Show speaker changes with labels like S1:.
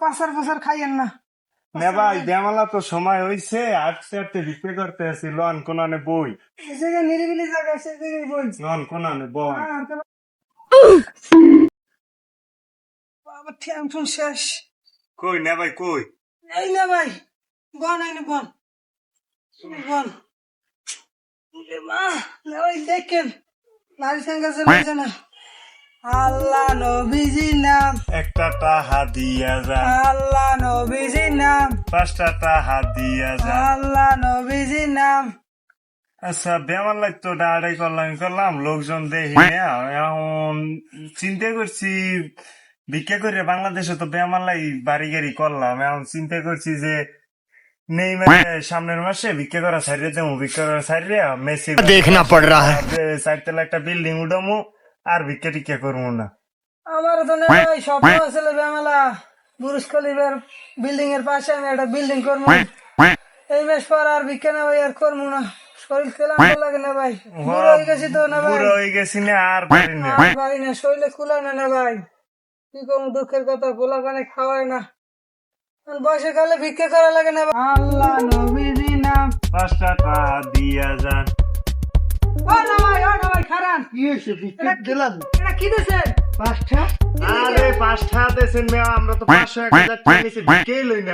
S1: পাসার পাসার খাইয়েন না।
S2: না ভাই বেমালা তো সময় হইছে, আটতে আটতে বিক্রি করতে আসি। লন কোনানে বই,
S1: এই জায়গায় নিরিবিলি জায়গা, সেই জায়গায় বই।
S2: লন কোনানে বই।
S1: বাবা ঠ্যাং শেষ।
S2: কই না ভাই কই?
S1: এই না ভাই, বন আইনি বন বন। না ভাই দেখেন নারী সঙ্গে চলে না। আল্লাহ নবীজির নাম,
S2: একটা টাহা দিয়া যা,
S1: আল্লাহ নবীজির নাম,
S2: 5টা টাহা দিয়া যা।
S1: আল্লাহ নবীজির নাম।
S2: আচ্ছা বেমালাই তো ডাড়াই করলাম লোকজন দেখি না, এখন চিন্তা করছি ভিক্ষা করে বাংলাদেশে তো বেমালাই বাড়ি গাড়ি করলাম। এখন চিন্তা করছি যে নেই সামনের মাসে ভিক্ষা করা সারিয়ে দেবো, ভিক্ষা করা সারিয়ে মেসি
S3: देखना पड़ रहा है।
S2: 4 তলা একটা বিল্ডিং উঠামো, আর ভিক্ষা টিক্ষা করবো না।
S1: আমার তো না ভাই স্বপ্ন আছিল বেমালা বুরুজ খলিফার বিল্ডিং এর পাশে আমি একটা বিল্ডিং করবো। এই মাস পর আর ভিক্ষা না ভাই আর করবো না, শরীর খেলাম লাগে না ভাই, বুড়ো হয়ে গেছি তো না ভাই,
S2: বুড়ো হয়ে গেছি না, আর পারি না।
S1: আর পারি না, শরীরে কুলায় না না ভাই। কি কম দুঃখের কথা, পোলা পানে খাওয়ায় না, বয়সে কালে ভিক্ষা করা লাগে না ভাই। আল্লাহ নবীজি নাম।
S2: 5টা টাহা দিয়া যা।
S1: ও না ভাই খারান, এটা কি দিছেন?
S2: 5টা? আরে 5টা দেন মেয়া, আমরা তো 500 1,000 টাকা নিছি, ভিক্ষাই লই না।